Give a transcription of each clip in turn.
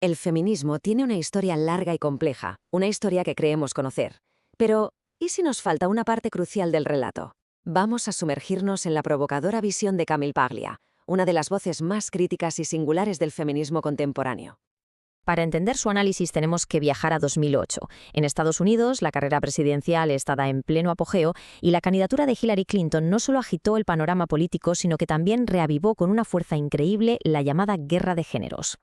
El feminismo tiene una historia larga y compleja, una historia que creemos conocer. Pero, ¿y si nos falta una parte crucial del relato? Vamos a sumergirnos en la provocadora visión de Camille Paglia, una de las voces más críticas y singulares del feminismo contemporáneo. Para entender su análisis tenemos que viajar a 2008. En Estados Unidos, la carrera presidencial estaba en pleno apogeo y la candidatura de Hillary Clinton no solo agitó el panorama político, sino que también reavivó con una fuerza increíble la llamada guerra de géneros.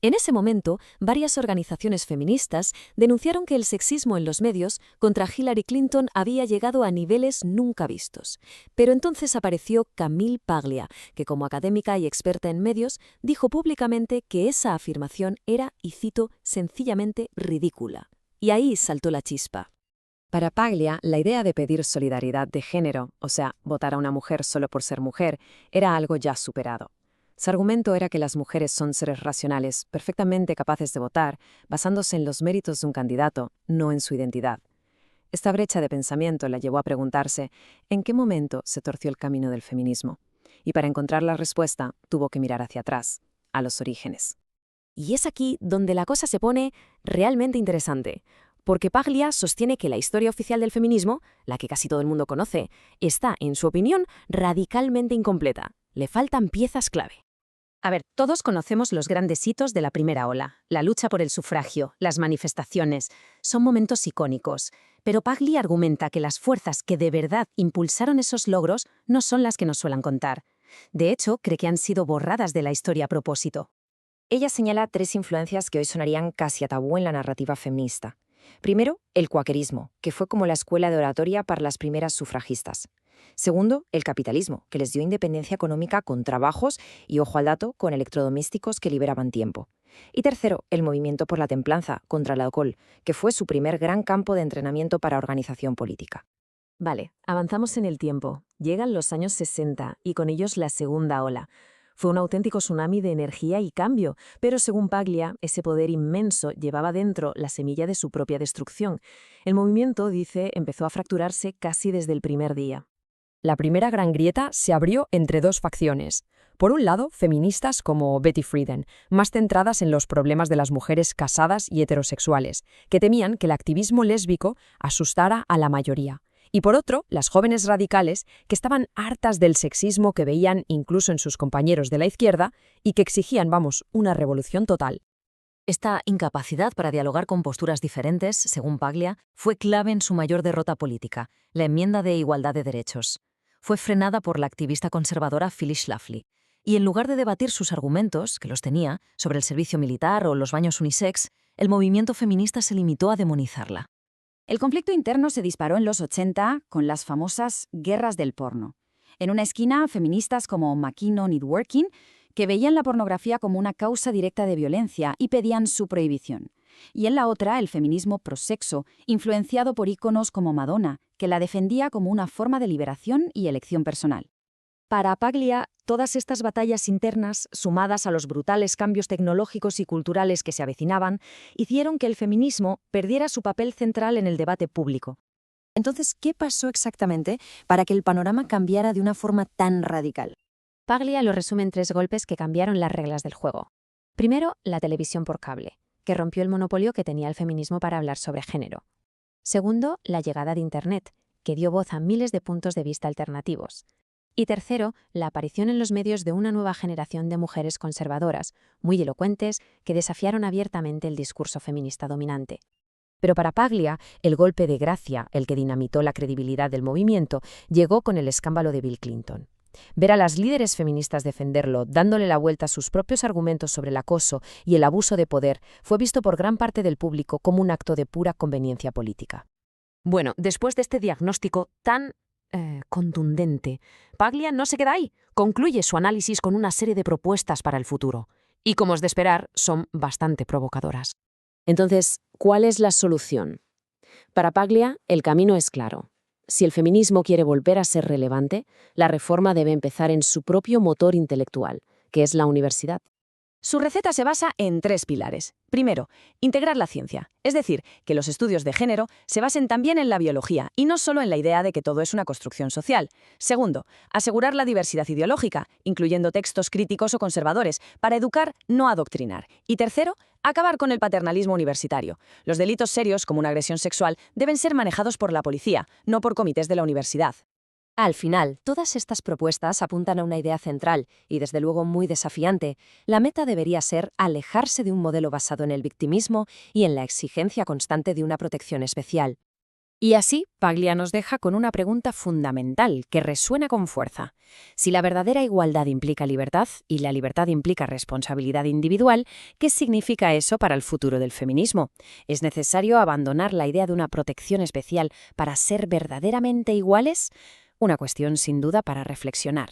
En ese momento, varias organizaciones feministas denunciaron que el sexismo en los medios contra Hillary Clinton había llegado a niveles nunca vistos. Pero entonces apareció Camille Paglia, que como académica y experta en medios, dijo públicamente que esa afirmación era, y cito, sencillamente ridícula. Y ahí saltó la chispa. Para Paglia, la idea de pedir solidaridad de género, o sea, votar a una mujer solo por ser mujer, era algo ya superado. Su argumento era que las mujeres son seres racionales, perfectamente capaces de votar, basándose en los méritos de un candidato, no en su identidad. Esta brecha de pensamiento la llevó a preguntarse en qué momento se torció el camino del feminismo. Y para encontrar la respuesta, tuvo que mirar hacia atrás, a los orígenes. Y es aquí donde la cosa se pone realmente interesante, porque Paglia sostiene que la historia oficial del feminismo, la que casi todo el mundo conoce, está, en su opinión, radicalmente incompleta. Le faltan piezas clave. A ver, todos conocemos los grandes hitos de la primera ola, la lucha por el sufragio, las manifestaciones. Son momentos icónicos. Pero Paglia argumenta que las fuerzas que de verdad impulsaron esos logros no son las que nos suelen contar. De hecho, cree que han sido borradas de la historia a propósito. Ella señala tres influencias que hoy sonarían casi a tabú en la narrativa feminista. Primero, el cuaquerismo, que fue como la escuela de oratoria para las primeras sufragistas. Segundo, el capitalismo, que les dio independencia económica con trabajos y, ojo al dato, con electrodomésticos que liberaban tiempo. Y tercero, el movimiento por la templanza contra el alcohol, que fue su primer gran campo de entrenamiento para organización política. Vale, avanzamos en el tiempo. Llegan los años 60 y con ellos la segunda ola. Fue un auténtico tsunami de energía y cambio, pero según Paglia, ese poder inmenso llevaba dentro la semilla de su propia destrucción. El movimiento, dice, empezó a fracturarse casi desde el primer día. La primera gran grieta se abrió entre dos facciones. Por un lado, feministas como Betty Friedan, más centradas en los problemas de las mujeres casadas y heterosexuales, que temían que el activismo lésbico asustara a la mayoría. Y por otro, las jóvenes radicales, que estaban hartas del sexismo que veían incluso en sus compañeros de la izquierda y que exigían, una revolución total. Esta incapacidad para dialogar con posturas diferentes, según Paglia, fue clave en su mayor derrota política, la enmienda de igualdad de derechos. Fue frenada por la activista conservadora Phyllis Schlafly. Y en lugar de debatir sus argumentos, que los tenía, sobre el servicio militar o los baños unisex, el movimiento feminista se limitó a demonizarla. El conflicto interno se disparó en los 80 con las famosas guerras del porno. En una esquina, feministas como McKinnon y Dworkin, que veían la pornografía como una causa directa de violencia y pedían su prohibición. Y en la otra, el feminismo prosexo, influenciado por íconos como Madonna, que la defendía como una forma de liberación y elección personal. Para Paglia, todas estas batallas internas, sumadas a los brutales cambios tecnológicos y culturales que se avecinaban, hicieron que el feminismo perdiera su papel central en el debate público. Entonces, ¿qué pasó exactamente para que el panorama cambiara de una forma tan radical? Paglia lo resume en tres golpes que cambiaron las reglas del juego. Primero, la televisión por cable, que rompió el monopolio que tenía el feminismo para hablar sobre género. Segundo, la llegada de Internet, que dio voz a miles de puntos de vista alternativos. Y tercero, la aparición en los medios de una nueva generación de mujeres conservadoras, muy elocuentes, que desafiaron abiertamente el discurso feminista dominante. Pero para Paglia, el golpe de gracia, el que dinamitó la credibilidad del movimiento, llegó con el escándalo de Bill Clinton. Ver a las líderes feministas defenderlo, dándole la vuelta a sus propios argumentos sobre el acoso y el abuso de poder, fue visto por gran parte del público como un acto de pura conveniencia política. Bueno, después de este diagnóstico tan contundente, Paglia no se queda ahí. Concluye su análisis con una serie de propuestas para el futuro. Y como es de esperar, son bastante provocadoras. Entonces, ¿cuál es la solución? Para Paglia, el camino es claro. Si el feminismo quiere volver a ser relevante, la reforma debe empezar en su propio motor intelectual, que es la universidad. Su receta se basa en tres pilares. Primero, integrar la ciencia, es decir, que los estudios de género se basen también en la biología y no solo en la idea de que todo es una construcción social. Segundo, asegurar la diversidad ideológica, incluyendo textos críticos o conservadores, para educar, no adoctrinar. Y tercero, Acabar con el paternalismo universitario. Los delitos serios, como una agresión sexual, deben ser manejados por la policía, no por comités de la universidad. Al final, todas estas propuestas apuntan a una idea central y, desde luego, muy desafiante. La meta debería ser alejarse de un modelo basado en el victimismo y en la exigencia constante de una protección especial. Y así, Paglia nos deja con una pregunta fundamental que resuena con fuerza. Si la verdadera igualdad implica libertad y la libertad implica responsabilidad individual, ¿qué significa eso para el futuro del feminismo? ¿Es necesario abandonar la idea de una protección especial para ser verdaderamente iguales? Una cuestión sin duda para reflexionar.